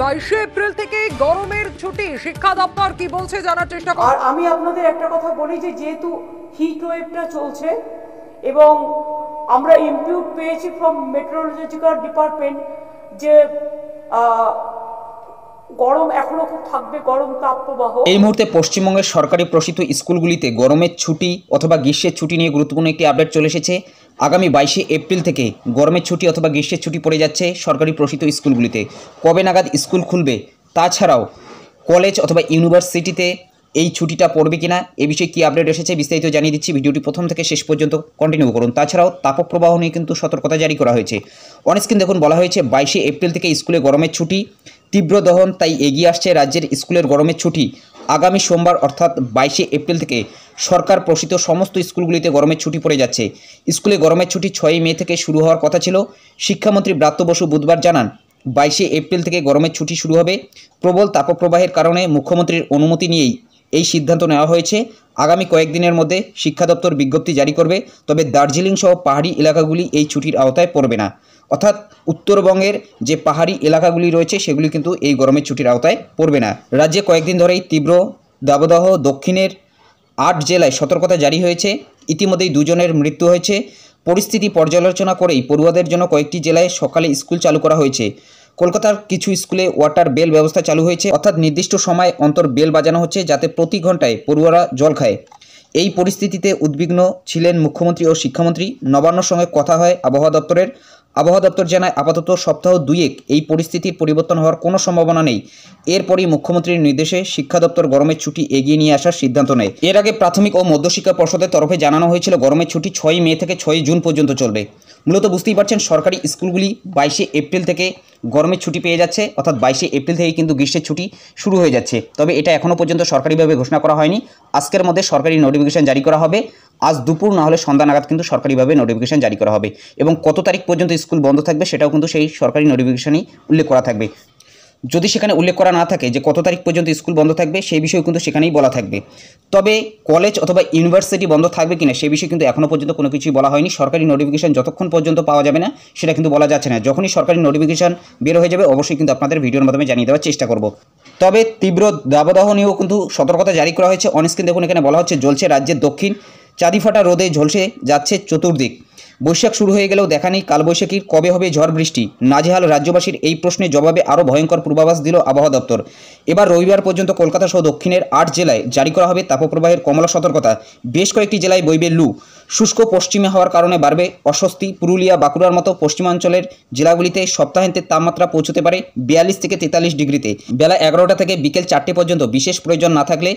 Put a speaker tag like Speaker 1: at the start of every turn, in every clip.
Speaker 1: 22 April থেকে গরমের ছুটি, শিক্ষা দপ্তর কি বলছে জানার চেষ্টা করব।
Speaker 2: আর আমি আপনাদের একটা কথা বলি যে যেহেতু হিট ওয়েভটা চলছে এবং আমরা ইনপুট পেয়েছি ফ্রম মেট্রোলজিক্যাল ডিপার্টমেন্ট যে গরম এখনো খুব থাকবে, গরম তাপপ্রবাহ।
Speaker 3: এই মুহূর্তে পশ্চিমবঙ্গের সরকারি প্রসিদ্ধ স্কুলগুলিতে গরমের ছুটি অথবা গ্রীষ্মের ছুটি নিয়ে গুরুত্বপূর্ণ একটি আপডেট চলে এসেছে। আগামী 22 এপ্রিল থেকে গরমের ছুটি অথবা গ্রীষ্মের ছুটি পড়ে যাচ্ছে সরকারি প্রসিদ্ধ স্কুলগুলিতে। কবে নাগাদ স্কুল খুলবে, তাছাড়াও কলেজ অথবা ইউনিভার্সিটিতে এই ছুটিটা পড়বে কিনা, এ বিষয়ে কী আপডেট এসেছে বিস্তারিত জানিয়ে দিচ্ছি। ভিডিওটি প্রথম থেকে শেষ পর্যন্ত কন্টিনিউ করুন। তাছাড়াও তাপপ্রবাহ নিয়ে কিন্তু সতর্কতা জারি করা হয়েছে। অনস্ক্রিন দেখুন, বলা হয়েছে 22 এপ্রিল থেকে স্কুলে গরমের ছুটি, তীব্র দহন তাই এগিয়ে আসছে রাজ্যের স্কুলের গরমের ছুটি। আগামী সোমবার অর্থাৎ 22 এপ্রিল থেকে সরকার প্রসিদ্ধ সমস্ত স্কুলগুলিতে গরমের ছুটি পড়ে যাচ্ছে। স্কুলে গরমের ছুটি 6 মে থেকে শুরু হওয়ার কথা ছিল। শিক্ষামন্ত্রী ব্রাত্য বসু বুধবার জানান 22 এপ্রিল থেকে গরমের ছুটি শুরু হবে। প্রবল তাপপ্রবাহের কারণে মুখ্যমন্ত্রীর অনুমতি নিয়েই এই সিদ্ধান্ত নেওয়া হয়েছে। আগামী কয়েকদিনের মধ্যে শিক্ষা দপ্তর বিজ্ঞপ্তি জারি করবে। তবে দার্জিলিং সহ পাহাড়ি এলাকাগুলি এই ছুটির আওতায় পড়বে না। অর্থাৎ উত্তরবঙ্গের যে পাহাড়ি এলাকাগুলি রয়েছে সেগুলি কিন্তু এই গরমের ছুটির আওতায় পড়বে না। রাজ্যে কয়েকদিন ধরেই তীব্র দাবদাহ, দক্ষিণের 8 জেলায় সতর্কতা জারি হয়েছে। ইতিমধ্যেই 2 জনের মৃত্যু হয়েছে। পরিস্থিতি পর্যালোচনা করেই পড়ুয়াদের জন্য কয়েকটি জেলায় সকালে স্কুল চালু করা হয়েছে। কলকাতার কিছু স্কুলে ওয়াটার বেল ব্যবস্থা চালু হয়েছে, অর্থাৎ নির্দিষ্ট সময় অন্তর বেল বাজানো হচ্ছে যাতে প্রতি ঘন্টায় পড়ুয়ারা জল খায়। এই পরিস্থিতিতে উদ্বিগ্ন ছিলেন মুখ্যমন্ত্রী ও শিক্ষামন্ত্রী। নবান্নর সঙ্গে কথা হয় আবহাওয়া দপ্তরের। আবহাওয়া দপ্তর জানায় আপাতত সপ্তাহ 2 এই পরিস্থিতির পরিবর্তন হওয়ার কোনো সম্ভাবনা নেই। এরপরই মুখ্যমন্ত্রীর নির্দেশে শিক্ষা দপ্তর গরমের ছুটি এগিয়ে নিয়ে আসার সিদ্ধান্ত নেয়। এর আগে প্রাথমিক ও মধ্যশিক্ষা পর্ষদের তরফে জানানো হয়েছিল গরমের ছুটি 6 মে থেকে 6 জুন পর্যন্ত চলবে। মূলত বুঝতেই পারছেন সরকারি স্কুলগুলি 22 এপ্রিল থেকে গরমের ছুটি পেয়ে যাচ্ছে, অর্থাৎ 22 এপ্রিল থেকেই কিন্তু গ্রীষ্মের ছুটি শুরু হয়ে যাচ্ছে। তবে এটা এখনও পর্যন্ত সরকারিভাবে ঘোষণা করা হয়নি। আজকের মধ্যে সরকারি নোটিফিকেশন জারি করা হবে। আজ দুপুর না হলে সন্ধ্যা নাগাদ কিন্তু সরকারিভাবে নোটিফিকেশন জারি করা হবে এবং কত তারিখ পর্যন্ত স্কুল বন্ধ থাকবে সেটাও কিন্তু সেই সরকারি নোটিফিকেশনই উল্লেখ করা থাকবে। যদি সেখানে উল্লেখ করা না থাকে যে কত তারিখ পর্যন্ত স্কুল বন্ধ থাকবে, সেই বিষয়ে কিন্তু সেখানেই বলা থাকবে। তবে কলেজ অথবা ইউনিভার্সিটি বন্ধ থাকবে কিনা সে বিষয়ে কিন্তু এখনও পর্যন্ত কোনো কিছুই বলা হয়নি। সরকারি নোটিফিকেশন যতক্ষণ পর্যন্ত পাওয়া যাবে না সেটা কিন্তু বলা যাচ্ছে না। যখনই সরকারি নোটিফিকেশন বের হয়ে যাবে অবশ্যই কিন্তু আপনাদের ভিডিওর মাধ্যমে জানিয়ে দেওয়ার চেষ্টা করব। তবে তীব্র দাবদাহ নিয়েও কিন্তু সতর্কতা জারি করা হয়েছে। অনস্ক্রিন দেখুন, এখানে বলা হচ্ছে জ্বলছে রাজ্যের দক্ষিণ, চাঁদিফাটা রোদে ঝলসে যাচ্ছে চতুর্দিক। বৈশাখ শুরু হয়ে গেলেও দেখা নেই কালবৈশাখীর। কবে হবে ঝড় বৃষ্টি? নাজেহাল রাজ্যবাসীর এই প্রশ্নের জবাবে আরও ভয়ঙ্কর পূর্বাভাস দিল আবহাওয়া দপ্তর। এবার রবিবার পর্যন্ত কলকাতা সহ দক্ষিণের 8 জেলায় জারি করা হবে তাপপ্রবাহের কমলা সতর্কতা। বেশ কয়েকটি জেলায় বইবে লু। শুষ্ক পশ্চিমে হওয়ার কারণে বাড়বে অস্বস্তি। পুরুলিয়া, বাঁকুড়ার মতো পশ্চিমাঞ্চলের জেলাগুলিতে সপ্তাহান্তের তাপমাত্রা পৌঁছতে পারে 42 থেকে 43 ডিগ্রিতে। বেলা 11টা থেকে বিকেল 4টে পর্যন্ত বিশেষ প্রয়োজন না থাকলে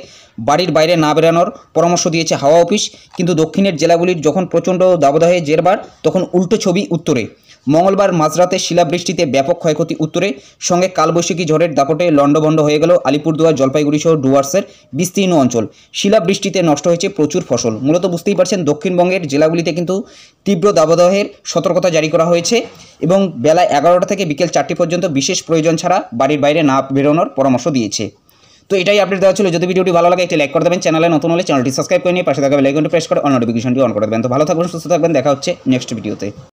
Speaker 3: বাড়ির বাইরে না বেরানোর পরামর্শ দিয়েছে হাওয়া অফিস। কিন্তু দক্ষিণের জেলাগুলির যখন প্রচণ্ড দাবদাহে জেরবার, তখন উল্টো ছবি উত্তরে। মঙ্গলবার মাঝরাতে শিলাবৃষ্টিতে ব্যাপক ক্ষয়ক্ষতি উত্তরে, সঙ্গে কালবৈশাখী ঝড়ের দাপটে লণ্ডভণ্ড হয়ে গেল আলিপুরদুয়ার, জলপাইগুড়ি সহ ডুয়ার্সের বিস্তীর্ণ অঞ্চল। শিলাবৃষ্টিতে নষ্ট হয়েছে প্রচুর ফসল। মূলত বুঝতেই পারছেন দক্ষিণবঙ্গের জেলাগুলিতে কিন্তু তীব্র দাবদাহের সতর্কতা জারি করা হয়েছে এবং বেলা 11টা থেকে বিকেল 4টে পর্যন্ত বিশেষ প্রয়োজন ছাড়া বাড়ির বাইরে না বেরোনোর পরামর্শ দিয়েছে। তো এটাই আপডেট দেওয়া ছিল। যদি ভিডিওটি ভালো লাগে একটি লাইক করে দেবেন, চ্যানেলে নতুন হলে চ্যানেলটি সাবস্ক্রাইব করে নিয়ে পাশে থাকা বেল আইকনটি প্রেস করে অল নোটিফিকেশনটি অন করে দেবেন। তো ভালো থাকবেন, সুস্থ থাকবেন, দেখা হচ্ছে নেক্সট ভিডিওতে।